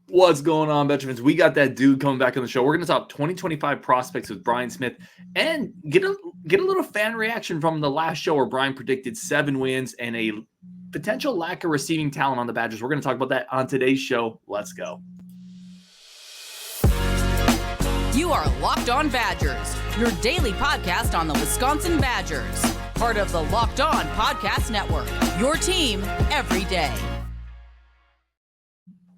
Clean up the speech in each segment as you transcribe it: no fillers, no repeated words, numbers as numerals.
What's going on, Benjamins? We got that dude coming back on the show. We're going to talk 2025 prospects with Brian Smith and get a little fan reaction from the last show where Brian predicted 7 wins and a potential lack of receiving talent on the Badgers. We're going to talk about that on today's show. Let's go. You are Locked On Badgers, your daily podcast on the Wisconsin Badgers. Part of the Locked On Podcast Network, your team every day.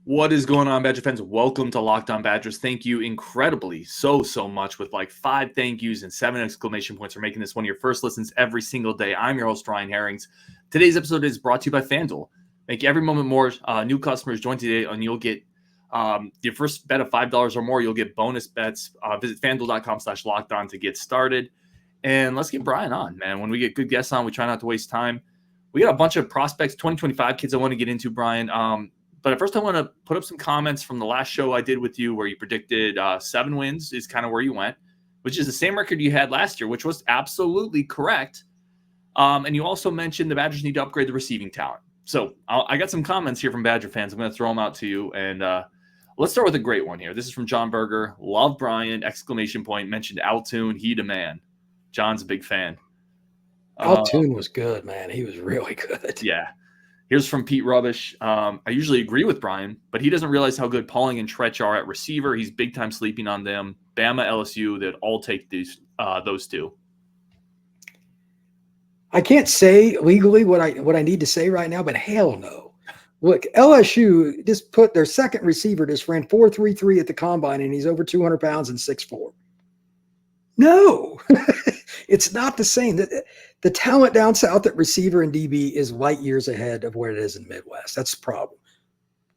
What is going on, Badger fans? Welcome to Locked On Badgers. Thank you incredibly so much with like 5 thank yous and 7 exclamation points for making this one of your first listens every single day. I'm your host, Ryan Herrings. Today's episode is brought to you by FanDuel. Make every moment more. New customers join today and you'll get your first bet of $5 or more. You'll get bonus bets. Visit FanDuel.com/lockedon to get started. And let's get Brian on, man. When we get good guests on, we try not to waste time. We got a bunch of prospects, 2025 kids I want to get into, Brian. But at first, I want to put up some comments from the last show I did with you where you predicted 7 wins is kind of where you went, which is the same record you had last year, which was absolutely correct. And you also mentioned the Badgers need to upgrade the receiving talent. So I got some comments here from Badger fans. I'm going to throw them out to you. And let's start with a great one here. This is from John Berger. Love Brian, exclamation point. Mentioned Altoon, he the man. John's a big fan. Altoon was good, man. He was really good. Yeah. Here's from Pete Rubbish. I usually agree with Brian, but he doesn't realize how good Pauling and Tretch are at receiver. He's big time sleeping on them. Bama, LSU, they'd all take those two. I can't say legally what I need to say right now, but hell no. Look, LSU just put their second receiver, just ran 4.33 at the combine, and he's over 200 pounds and 6'4". No, it's not the same. The talent down south at receiver and DB is light years ahead of where it is in the Midwest. That's the problem.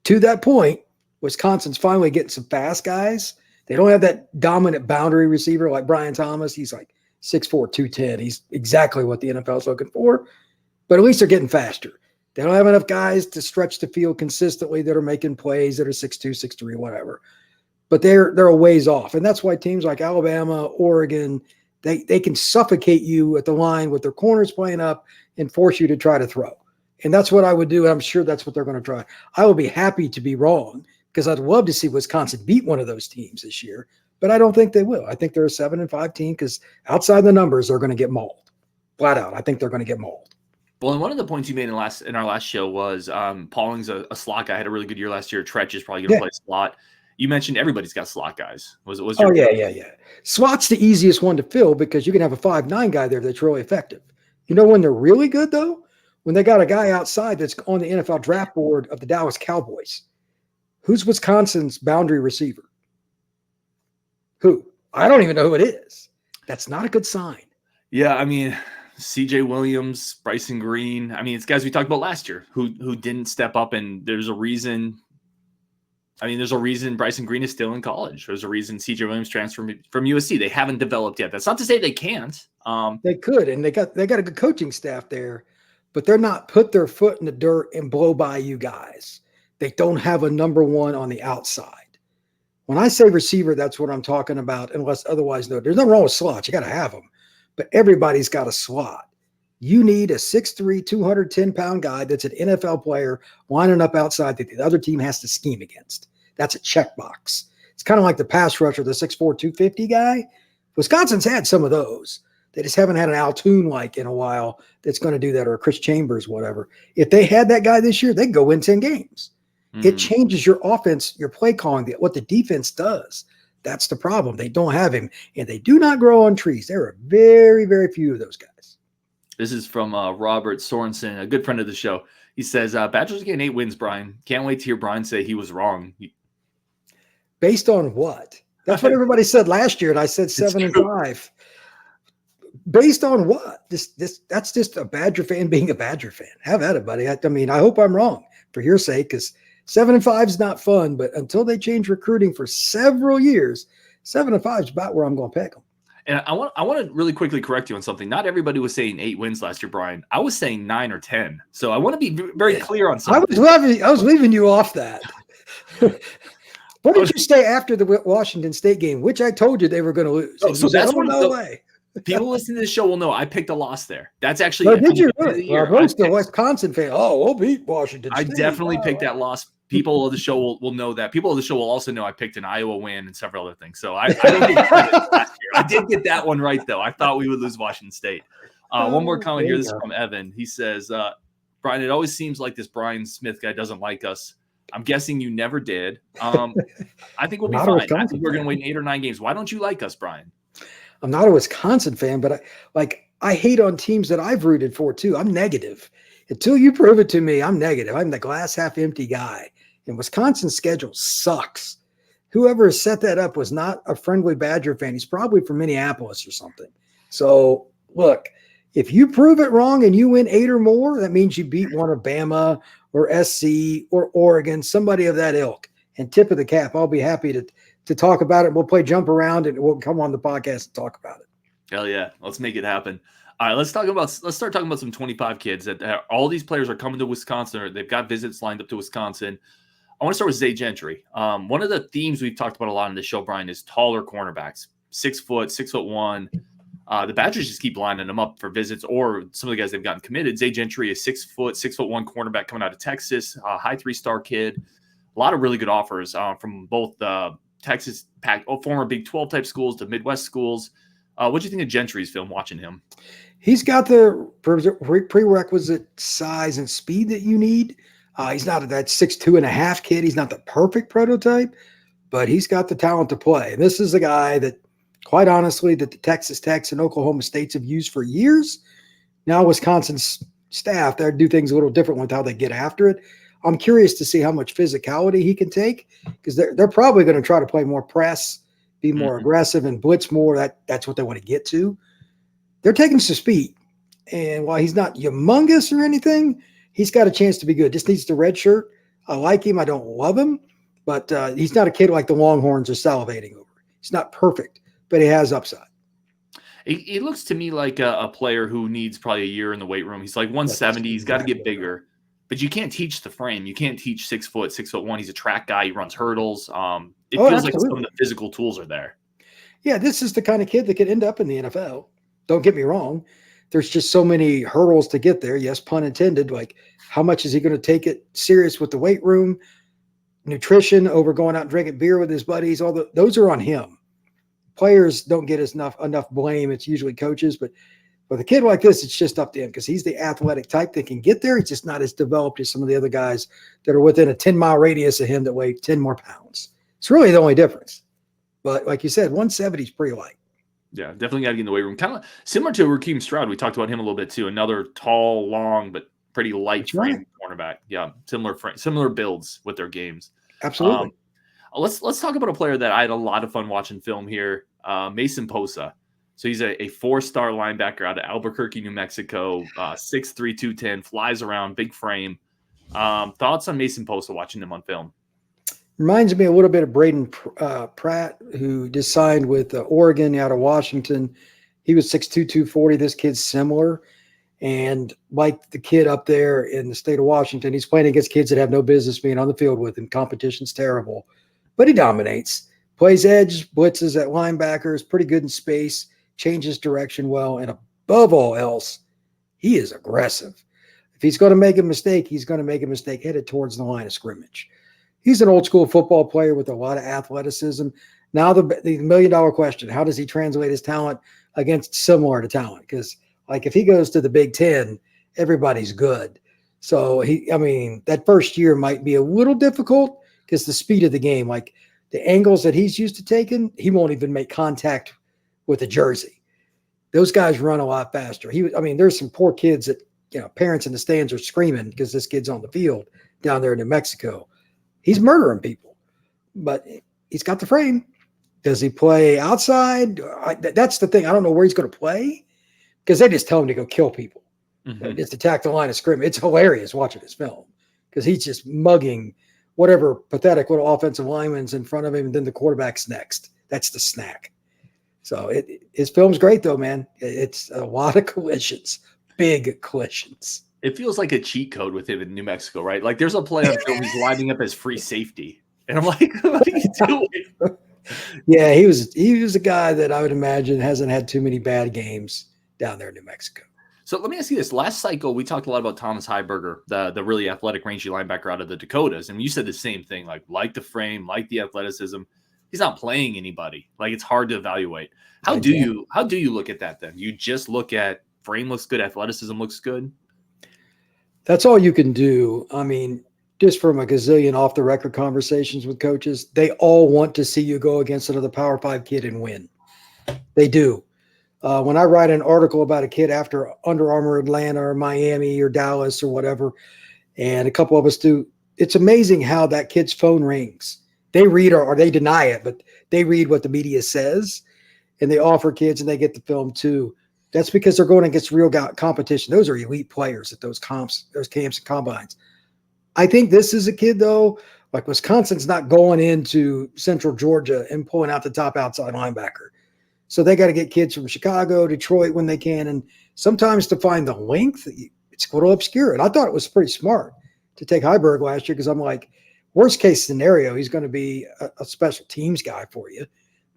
To that point, Wisconsin's finally getting some fast guys. They don't have that dominant boundary receiver like Brian Thomas. He's like 6'4", 210. He's exactly what the NFL is looking for. But at least they're getting faster. They don't have enough guys to stretch the field consistently that are making plays that are 6'2", 6'3", whatever. But they're a ways off. And that's why teams like Alabama, Oregon, they can suffocate you at the line with their corners playing up and force you to try to throw. And that's what I would do. And I'm sure that's what they're going to try. I will be happy to be wrong because I'd love to see Wisconsin beat one of those teams this year. But I don't think they will. I think they're a 7-5 team because outside the numbers, they're going to get mauled. Flat out. I think they're going to get mauled. Well, and one of the points you made in our last show was Pauling's a slot guy. Had a really good year last year. Tretch is probably going to play slot. You mentioned everybody's got slot guys. Yeah. Slot's the easiest one to fill because you can have a 5'9" guy there that's really effective. You know when they're really good, though? When they got a guy outside that's on the NFL draft board of the Dallas Cowboys. Who's Wisconsin's boundary receiver? Who? I don't even know who it is. That's not a good sign. Yeah, I mean, CJ Williams, Bryson Green. I mean, it's guys we talked about last year who didn't step up, and there's a reason. I mean, there's a reason Bryson Green is still in college. There's a reason CJ Williams transferred from USC. They haven't developed yet. That's not to say they can't. They could, and they got a good coaching staff there, but they're not put their foot in the dirt and blow by you guys. They don't have a number one on the outside. When I say receiver, that's what I'm talking about, unless otherwise noted. There's nothing wrong with slots. You got to have them, but everybody's got a slot. You need a 6'3", 210-pound guy that's an NFL player lining up outside that the other team has to scheme against. That's a checkbox. It's kind of like the pass rusher, the 6'4", 250 guy. Wisconsin's had some of those. They just haven't had an Altoon like in a while that's going to do that, or a Chris Chambers, whatever. If they had that guy this year, they'd go win 10 games. Mm-hmm. It changes your offense, your play calling, what the defense does. That's the problem. They don't have him, and they do not grow on trees. There are very, very few of those guys. This is from Robert Sorensen, a good friend of the show. He says, Badgers are getting 8 wins, Brian. Can't wait to hear Brian say he was wrong. Based on what? That's what everybody said last year, and I said 7-5. Based on what? That's just a Badger fan being a Badger fan. Have at it, buddy. I mean, I hope I'm wrong for your sake, because 7-5 is not fun, but until they change recruiting for several years, 7-5 is about where I'm going to pick them. And I want to really quickly correct you on something. Not everybody was saying 8 wins last year, Brian. I was saying 9 or 10. So I want to be very clear on something. I was leaving you off that. What did you say after the Washington State game, which I told you they were going to lose? So that's one of the way. People listening to this show will know I picked a loss there. That's actually no, did you really? Well, most of Wisconsin fans, we'll beat Washington State. I definitely picked that loss People of the show will know that. People of the show will also know I picked an Iowa win and several other things. So I didn't get credit last year. I did get that one right, though. I thought we would lose Washington State. One more comment here. This is from Evan. He says, Brian, it always seems like this Brian Smith guy doesn't like us. I'm guessing you never did. I think we'll be fine. I think we're going to win 8 or 9 games. Why don't you like us, Brian? I'm not a Wisconsin fan, but I hate on teams that I've rooted for too. I'm negative. Until you prove it to me, I'm negative. I'm the glass half empty guy. And Wisconsin's schedule sucks. Whoever set that up was not a friendly Badger fan. He's probably from Minneapolis or something. So look, if you prove it wrong and you win 8 or more, that means you beat one of Bama or SC or Oregon, somebody of that ilk. And tip of the cap, I'll be happy to talk about it. We'll play jump around and we'll come on the podcast and talk about it. Hell yeah. Let's make it happen. All right, let's start talking about some 25 kids that all these players are coming to Wisconsin, or they've got visits lined up to Wisconsin. I want to start with Zay Gentry. One of the themes we've talked about a lot on this show, Brian, is taller cornerbacks, 6 foot, 6'1". The Badgers just keep lining them up for visits, or some of the guys they've gotten committed. Zay Gentry is 6 foot, 6'1" cornerback coming out of Texas, high 3-star kid. A lot of really good offers from both Texas, former Big 12 type schools to Midwest schools. What do you think of Gentry's film watching him? He's got the prerequisite size and speed that you need. He's not that 6'2.5" kid. He's not the perfect prototype, but he's got the talent to play. And this is a guy that, quite honestly, that the Texas Techs and Oklahoma States have used for years. Now Wisconsin's staff, they do things a little different with how they get after it. I'm curious to see how much physicality he can take, because they're probably going to try to play more press, be more aggressive, and blitz more. That's what they want to get to. They're taking some speed. And while he's not humongous or anything, he's got a chance to be good. Just needs the red shirt. I like him. I don't love him, but he's not a kid like the Longhorns are salivating over. He's not perfect, but he has upside. He looks to me like a player who needs probably a year in the weight room. He's like 170. He's got to get bigger. But you can't teach the frame. You can't teach 6 foot, 6'1". He's a track guy. He runs hurdles. It feels like some of the physical tools are there. Yeah, this is the kind of kid that could end up in the NFL. Don't get me wrong. There's just so many hurdles to get there. Yes, pun intended. Like, how much is he going to take it serious with the weight room, nutrition, over going out and drinking beer with his buddies? Those are on him. Players don't get enough blame. It's usually coaches, but with a kid like this, it's just up to him, because he's the athletic type that can get there. He's just not as developed as some of the other guys that are within a 10-mile radius of him that weigh 10 more pounds. It's really the only difference. But like you said, 170 is pretty light. Yeah, definitely got to get in the weight room. Kind of similar to Raheem Stroud. We talked about him a little bit too. Another tall, long, but pretty light frame cornerback. Yeah, similar builds with their games. Absolutely. Let's talk about a player that I had a lot of fun watching film here, Mason Posa. So he's a 4-star linebacker out of Albuquerque, New Mexico, 6'3", 210, flies around, big frame. Thoughts on Mason Posa watching him on film? Reminds me a little bit of Braden Pratt, who just signed with Oregon out of Washington. He was 6'2", 240. This kid's similar. And like the kid up there in the state of Washington, he's playing against kids that have no business being on the field with him. Competition's terrible. But he dominates. Plays edge, blitzes at linebacker, is pretty good in space, changes direction well, and above all else, he is aggressive. If he's going to make a mistake, he's going to make a mistake headed towards the line of scrimmage. He's an old-school football player with a lot of athleticism. Now the $1 million question, how does he translate his talent against similar to talent? Because, like, if he goes to the Big Ten, everybody's good. So, that first year might be a little difficult because the speed of the game, like the angles that he's used to taking, he won't even make contact with a jersey. Those guys run a lot faster. There's some poor kids that, parents in the stands are screaming because this kid's on the field down there in New Mexico. He's murdering people, but he's got the frame. Does he play outside? That's the thing. I don't know where he's going to play, because they just tell him to go kill people. Just attack the line of scrimmage. It's hilarious watching this film, because he's just mugging whatever pathetic little offensive lineman's in front of him, and then the quarterback's next. That's the snack. So his film's great, though, man. It's a lot of collisions, big collisions. It feels like a cheat code with him in New Mexico, right? Like, there's a play on film he's lining up as free safety, and I'm like, what are you doing? Yeah, he was a guy that I would imagine hasn't had too many bad games down there in New Mexico. So let me ask you this. Last cycle, we talked a lot about Thomas Heiberger, the really athletic, rangy linebacker out of the Dakotas. And you said the same thing, like the frame, like the athleticism. He's not playing anybody. Like, it's hard to evaluate. How do you look at that then? You just look at frame looks good, athleticism looks good? That's all you can do. I mean, just from a gazillion off-the-record conversations with coaches, they all want to see you go against another Power 5 kid and win. They do. When I write an article about a kid after Under Armour Atlanta or Miami or Dallas or whatever, and a couple of us do, it's amazing how that kid's phone rings. They read or they deny it, but they read what the media says, and they offer kids and they get the film too. That's because they're going against real competition. Those are elite players at those camps and combines. I think this is a kid, though, like Wisconsin's not going into Central Georgia and pulling out the top outside linebacker. So they got to get kids from Chicago, Detroit when they can. And sometimes to find the length, it's a little obscure. And I thought it was pretty smart to take Heiberg last year because I'm like, worst case scenario, he's going to be a special teams guy for you.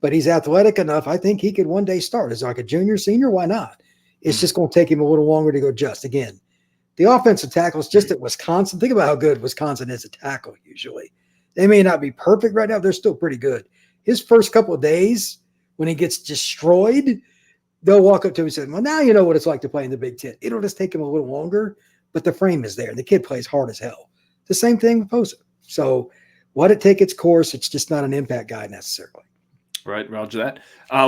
But he's athletic enough. I think he could one day start as like a junior, senior. Why not? It's just going to take him a little longer to go adjust. Again, the offensive tackles just at Wisconsin. Think about how good Wisconsin is at tackle usually. They may not be perfect right now. They're still pretty good. His first couple of days when he gets destroyed, they'll walk up to him and say, well, now you know what it's like to play in the Big Ten. It'll just take him a little longer, but the frame is there. The kid plays hard as hell. The same thing with Posa. So let it take its course. It's just not an impact guy necessarily. Right, roger that.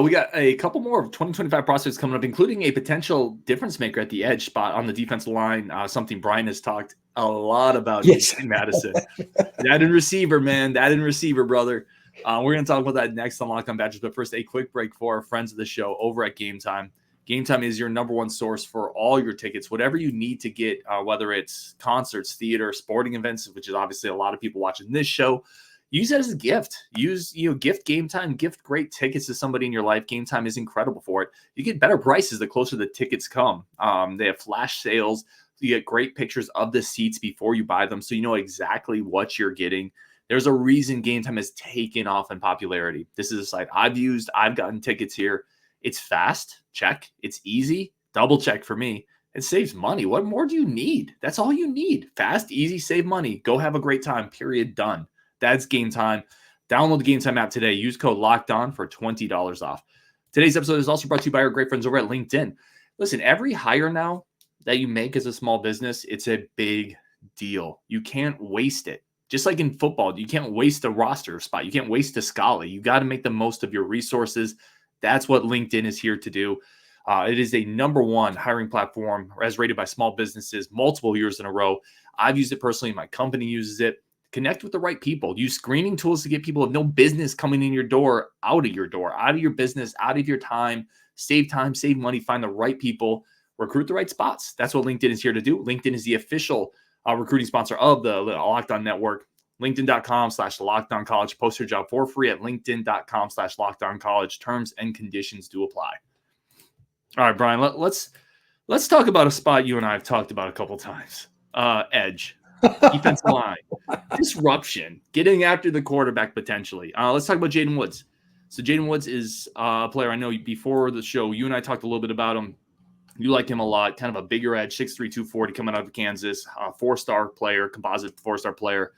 We got a couple more of 2025 prospects coming up, including a potential difference maker at the edge spot on the defensive line, something Brian has talked a lot about. Yes. In Madison. That and receiver, man. That and receiver, brother. We're going to talk about that next on Locked On Badgers, but first, a quick break for our friends of the show over at Game Time. Game Time is your number one source for all your tickets, whatever you need to get, whether it's concerts, theater, sporting events, which is obviously a lot of people watching this show. Use it as a gift. Gift Game Time, gift great tickets to somebody in your life. Game Time is incredible for it. You get better prices the closer the tickets come. They have flash sales. You get great pictures of the seats before you buy them, so you know exactly what you're getting. There's a reason Game Time has taken off in popularity. This is a site I've used. I've gotten tickets here. It's fast. Check. It's easy. Double check for me. It saves money. What more do you need? That's all you need. Fast, easy, save money. Go have a great time. Period. Done. That's Game Time. Download the Game Time app today. Use code LOCKEDON for $20 off. Today's episode is also brought to you by our great friends over at LinkedIn. Listen, every hire now that you make as a small business, it's a big deal. You can't waste it. Just like in football, you can't waste a roster spot. You can't waste a Scally. You got to make the most of your resources. That's what LinkedIn is here to do. It is a number one hiring platform as rated by small businesses multiple years in a row. I've used it personally. My company uses it. Connect with the right people. Use screening tools to get people with no business coming in your door, out of your business, out of your time, save money, find the right people, recruit the right spots. That's what LinkedIn is here to do. LinkedIn is the official recruiting sponsor of the Locked On Network. LinkedIn.com/LockedOnCollege. Post your job for free at LinkedIn.com/LockedOnCollege. Terms and conditions do apply. All right, Brian, let's talk about a spot you and I have talked about a couple times. Edge. Defensive line, disruption, getting after the quarterback potentially. Let's talk about Jaydon Woods. So Jaydon Woods is a player I know before the show. You and I talked a little bit about him. You like him a lot. Kind of a bigger edge, 6'3", 240, coming out of Kansas. Four-star player, composite four-star player.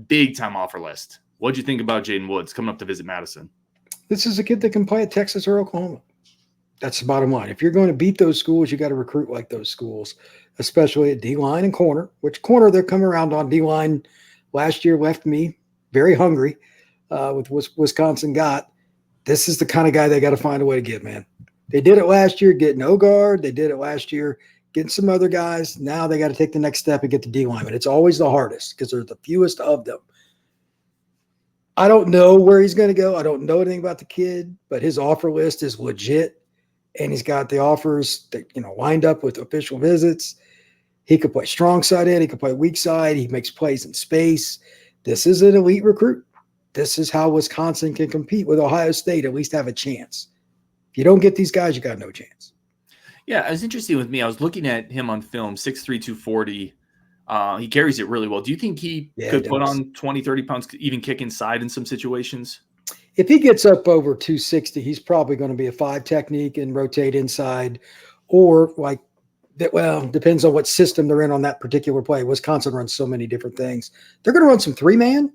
Big-time offer list. What'd you think about Jaydon Woods coming up to visit Madison? This is a kid that can play at Texas or Oklahoma. That's the bottom line. If you're going to beat those schools, you got to recruit like those schools, especially at D-line and corner, which corner they're coming around on. D-line last year left me very hungry with what Wisconsin got. This is the kind of guy they got to find a way to get, man. They did it last year getting Ogard. They did it last year getting some other guys. Now they got to take the next step and get the D-lineman. It's always the hardest because they're the fewest of them. I don't know where he's going to go. I don't know anything about the kid, but his offer list is legit. And he's got the offers that, lined up with official visits. He could play strong side in. He could play weak side. He makes plays in space. This is an elite recruit. This is how Wisconsin can compete with Ohio State, at least have a chance. If you don't get these guys, you got no chance. Yeah, it was interesting with me. I was looking at him on film, 6'3", 240. He carries it really well. Do you think he could put on 20, 30 pounds, even kick inside in some situations? If he gets up over 260, he's probably going to be a 5 technique and rotate inside, or like Well, depends on what system they're in on that particular play. Wisconsin runs so many different things. They're going to run some 3-man,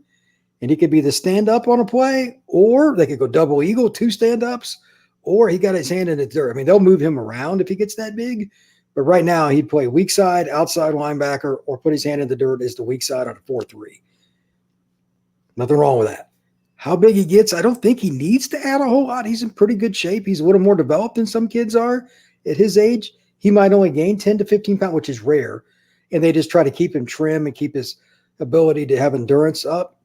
and he could be the stand-up on a play, or they could go double eagle, 2 stand-ups, or he got his hand in the dirt. I mean, they'll move him around if he gets that big. But right now, he'd play weak side, outside linebacker, or put his hand in the dirt as the weak side on a 4-3. Nothing wrong with that. How big he gets, I don't think he needs to add a whole lot. He's in pretty good shape. He's a little more developed than some kids are at his age. He might only gain 10 to 15 pounds, which is rare. And they just try to keep him trim and keep his ability to have endurance up.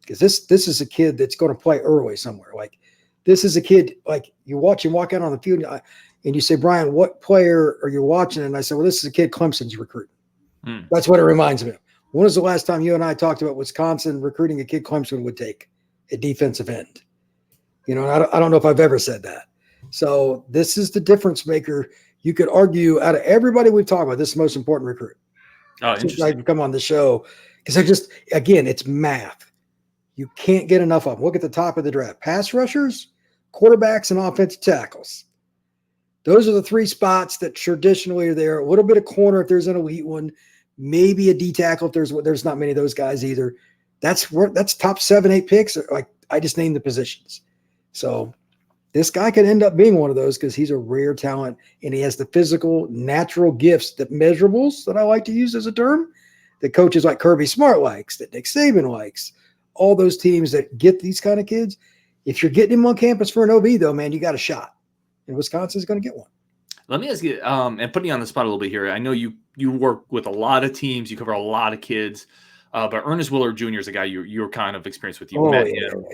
Because this is a kid that's going to play early somewhere. Like, this is a kid, like, you watch him walk out on the field and you say, Brian, what player are you watching? And I said, well, this is a kid Clemson's recruiting. That's what it reminds me of. When was the last time you and I talked about Wisconsin recruiting a kid Clemson would take at defensive end? You know, I don't know if I've ever said that. So this is the difference maker. You could argue out of everybody we've talked about, this is the most important recruit. Oh, interesting. I can come on the show because they're just, again, it's math. You can't get enough of them. Look at the top of the draft. Pass rushers, quarterbacks, and offensive tackles. Those are the 3 spots that traditionally are there. A little bit of corner if there's an elite one. Maybe a D tackle if there's not many of those guys either. That's top 7, 8 picks. Like, I just named the positions. So this guy could end up being one of those because he's a rare talent and he has the physical, natural gifts, that measurables that I like to use as a term, that coaches like Kirby Smart likes, that Nick Saban likes, all those teams that get these kind of kids. If you're getting him on campus for an OB, though, man, you got a shot. And Wisconsin's going to get one. Let me ask you, and putting you on the spot a little bit here. I know you work with a lot of teams. You cover a lot of kids. But Ernest Willard Jr. is a guy you're kind of experienced with. You met him.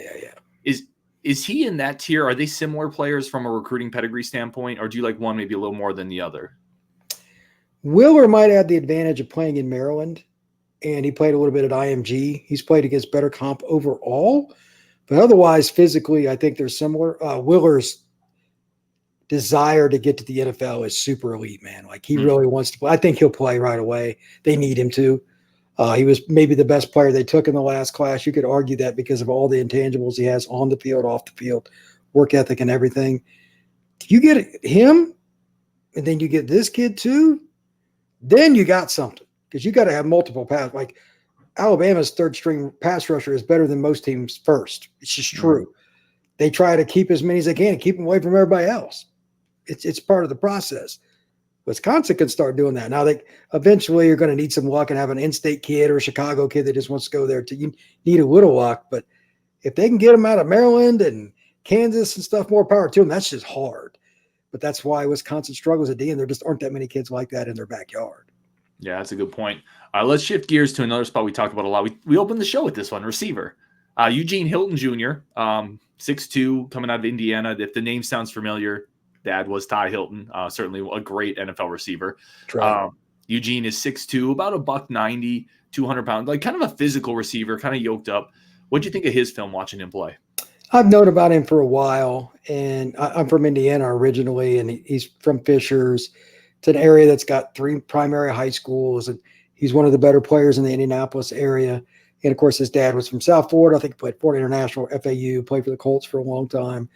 Yeah. Is he in that tier? Are they similar players from a recruiting pedigree standpoint, or do you like one maybe a little more than the other? Willard might have the advantage of playing in Maryland, and he played a little bit at IMG. He's played against better comp overall, but otherwise, physically, I think they're similar. Willard's desire to get to the NFL is super elite, man. Like, he really wants to play. I think he'll play right away. They need him to. He was maybe the best player they took in the last class. You could argue that because of all the intangibles he has on the field, off the field, work ethic and everything. You get him, and then you get this kid too, then you got something. Because you got to have multiple pass. Like, Alabama's 3rd string pass rusher is better than most teams' first. It's just true. They try to keep as many as they can, keep them away from everybody else. It's part of the process. Wisconsin can start doing that. Now, eventually you're going to need some luck and have an in-state kid or a Chicago kid that just wants to go there. You need a little luck, but if they can get them out of Maryland and Kansas and stuff, more power to them. That's just hard. But that's why Wisconsin struggles at D, and there just aren't that many kids like that in their backyard. Yeah, that's a good point. Let's shift gears to another spot we talk about a lot. We opened the show with this one, receiver. Eugene Hilton Jr., 6'2", coming out of Indiana. If the name sounds familiar, Dad was Ty Hilton, certainly a great NFL receiver. Eugene is 6'2", about $190, 200 pounds, like kind of a physical receiver, kind of yoked up. What'd you think of his film watching him play? I've known about him for a while, and I'm from Indiana originally, and he's from Fishers. It's an area that's got 3 primary high schools, and he's one of the better players in the Indianapolis area. And, of course, his dad was from South Florida. I think he played Florida International, FAU, played for the Colts for a long time.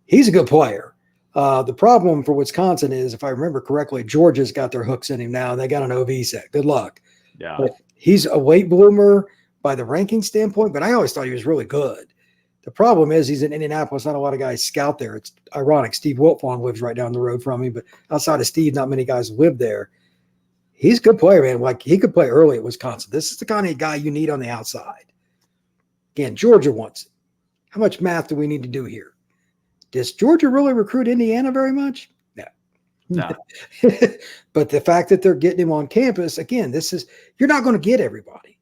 He's a good player. The problem for Wisconsin is, if I remember correctly, Georgia's got their hooks in him now. They got an OV set. Good luck. Yeah. But he's a late bloomer by the ranking standpoint, but I always thought he was really good. The problem is he's in Indianapolis. Not a lot of guys scout there. It's ironic. Steve Wiltfong lives right down the road from me, but outside of Steve, not many guys live there. He's a good player, man. Like, he could play early at Wisconsin. This is the kind of guy you need on the outside. Again, Georgia wants it. How much math do we need to do here? Does Georgia really recruit Indiana very much? No. But the fact that they're getting him on campus, again, you're not going to get everybody.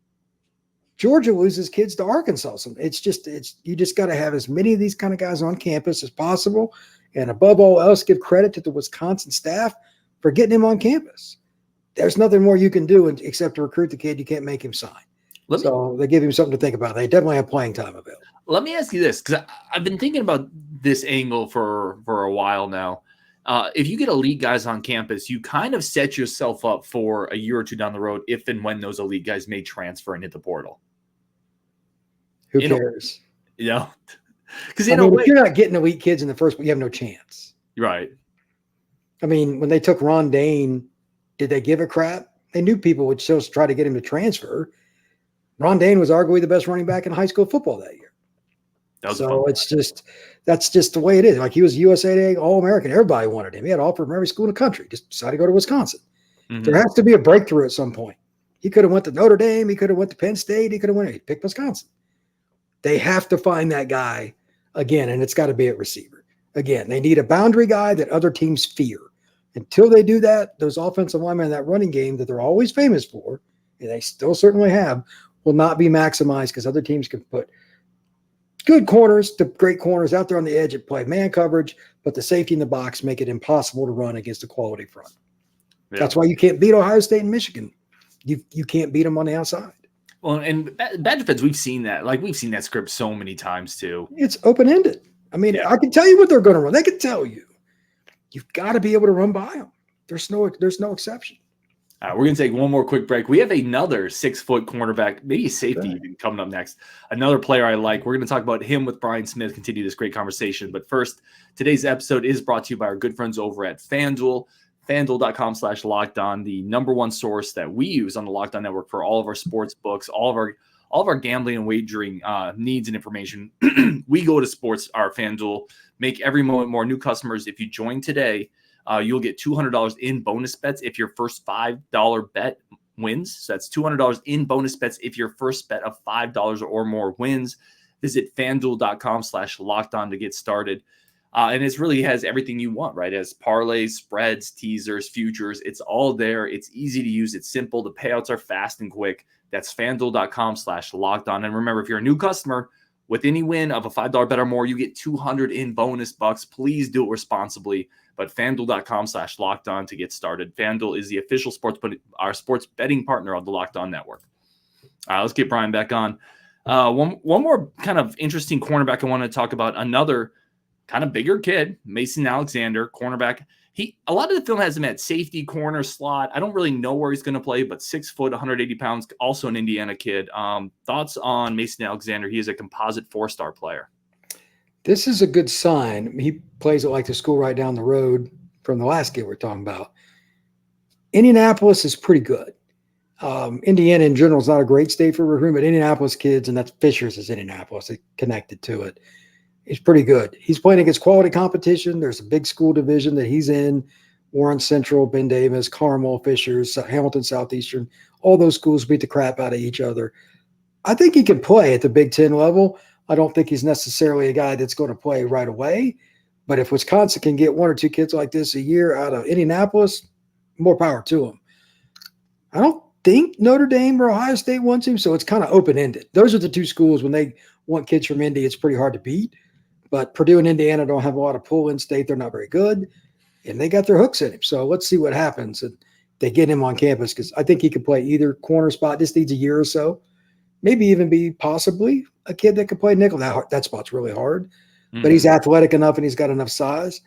Georgia loses kids to Arkansas. So you just got to have as many of these kind of guys on campus as possible. And above all else, give credit to the Wisconsin staff for getting him on campus. There's nothing more you can do except to recruit the kid. You can't make him sign. So they give him something to think about. They definitely have playing time available. Let me ask you this, because I've been thinking about this angle for a while now. If you get elite guys on campus, you kind of set yourself up for a year or two down the road if and when those elite guys may transfer and hit the portal. Who cares? Because if you're not getting elite kids in the first, you have no chance. Right. I mean, when they took Ron Dane Did they give a crap? They knew people would still try to get him to transfer. Ron Dane was arguably the best running back in high school football that year. So that's just the way it is. Like he was USA All-American. Everybody wanted him. He had an offer from every school in the country. Just decided to go to Wisconsin. Mm-hmm. There has to be a breakthrough at some point. He could have went to Notre Dame. He could have went to Penn State. He could have went. He picked Wisconsin. They have to find that guy again, and it's got to be at receiver. Again, they need a boundary guy that other teams fear. Until they do that, those offensive linemen in that running game that they're always famous for, and they still certainly have, will not be maximized because other teams can put good corners to great corners out there on the edge and play man coverage, but the safety in the box make it impossible to run against a quality front. Yeah. That's why you can't beat Ohio State and Michigan. You can't beat them on the outside. Well, and Badger fans, we've seen that. Like, we've seen that script so many times, too. It's open-ended. I mean, I can tell you what they're going to run. They can tell you. You've got to be able to run by them. There's no exception. We're going to take one more quick break. We have another 6-foot cornerback, maybe safety even, coming up next. Another player I like. We're going to talk about him with Brian Smith, continue this great conversation. But first, today's episode is brought to you by our good friends over at FanDuel. FanDuel.com/lockedon, the number one source that we use on the Locked On Network for all of our sports books, all of our gambling and wagering needs and information. We go to FanDuel, make every moment more. New customers, if you join today, you'll get $200 in bonus bets if your first $5 bet wins. So that's $200 in bonus bets if your first bet of $5 or more wins. Visit FanDuel.com/lockedon to get started. And it really has everything you want, right? It has parlays, spreads, teasers, futures. It's all there. It's easy to use. It's simple. The payouts are fast and quick. That's FanDuel.com/lockedon. And remember, if you're a new customer, with any win of a $5 bet or more, you get $200 in bonus bucks. Please do it responsibly. But FanDuel.com/lockedon to get started. FanDuel is the official our sports betting partner of the Locked On Network. Let's get Brian back on. One more kind of interesting cornerback I want to talk about. Another kind of bigger kid, Mason Alexander, cornerback. A lot of the film has him at safety, corner, slot. I don't really know where he's going to play, but 6 foot, 180 pounds, also an Indiana kid. Thoughts on Mason Alexander? He is a composite 4-star player. This is a good sign. He plays at like the school right down the road from the last kid we're talking about. Indianapolis is pretty good. Indiana in general is not a great state for recruiting, but Indianapolis kids, and that's Fishers is Indianapolis, they connected to it. He's pretty good. He's playing against quality competition. There's a big school division that he's in. Warren Central, Ben Davis, Carmel, Fishers, Hamilton Southeastern. All those schools beat the crap out of each other. I think he can play at the Big Ten level. I don't think he's necessarily a guy that's going to play right away. But if Wisconsin can get 1 or 2 kids like this a year out of Indianapolis, more power to them. I don't think Notre Dame or Ohio State wants him, so it's kind of open-ended. Those are the 2 schools when they want kids from Indy, it's pretty hard to beat. But Purdue and Indiana don't have a lot of pull in state. They're not very good. And they got their hooks in him. So let's see what happens. And they get him on campus because I think he could play either corner spot. This needs a year or so. Maybe even be possibly a kid that could play nickel. That spot's really hard. Mm-hmm. But he's athletic enough and he's got enough size.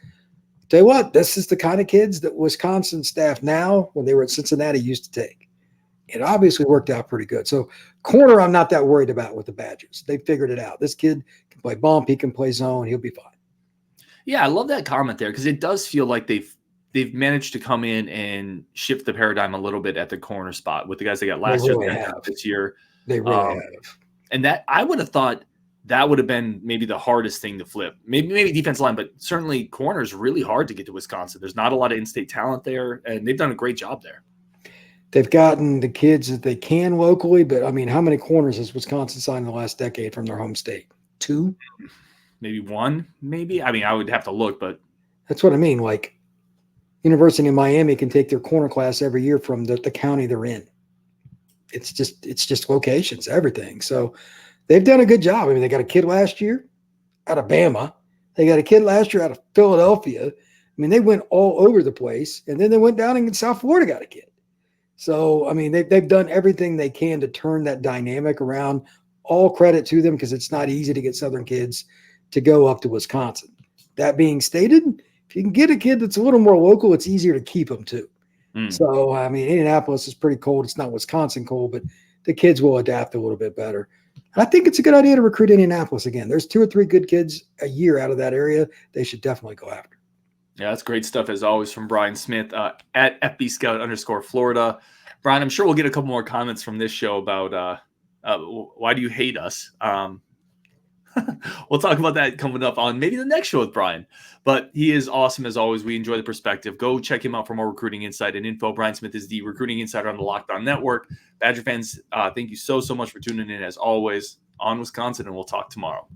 Tell you what, this is the kind of kids that Wisconsin staff now, when they were at Cincinnati, used to take. It obviously worked out pretty good. So corner, I'm not that worried about with the Badgers. They figured it out. This kid can play bump. He can play zone. He'll be fine. Yeah, I love that comment there because it does feel like they've managed to come in and shift the paradigm a little bit at the corner spot with the guys they got last year, this year. They really have. And that I would have thought that would have been maybe the hardest thing to flip. Maybe defense line, but certainly corner is really hard to get to Wisconsin. There's not a lot of in-state talent there, and they've done a great job there. They've gotten the kids that they can locally, but I mean, how many corners has Wisconsin signed in the last decade from their home state? 2? Maybe 1, maybe. I mean, I would have to look, but that's what I mean. Like University of Miami can take their corner class every year from the county they're in. It's just locations, everything. So they've done a good job. I mean, they got a kid last year out of Bama. They got a kid last year out of Philadelphia. I mean, they went all over the place, and then they went down in South Florida, got a kid. So, I mean, they've done everything they can to turn that dynamic around. All credit to them because it's not easy to get Southern kids to go up to Wisconsin. That being stated, if you can get a kid that's a little more local, it's easier to keep them too. So, I mean, Indianapolis is pretty cold. It's not Wisconsin cold, but the kids will adapt a little bit better. And I think it's a good idea to recruit Indianapolis again. There's 2 or 3 good kids a year out of that area. They should definitely go after. Yeah, that's great stuff as always from Brian Smith at FBScout_Florida. Brian, I'm sure we'll get a couple more comments from this show about why do you hate us? We'll talk about that coming up on maybe the next show with Brian. But he is awesome as always. We enjoy the perspective. Go check him out for more recruiting insight and info. Brian Smith is the recruiting insider on the Locked On Network. Badger fans, thank you so much for tuning in as always on Wisconsin, and we'll talk tomorrow.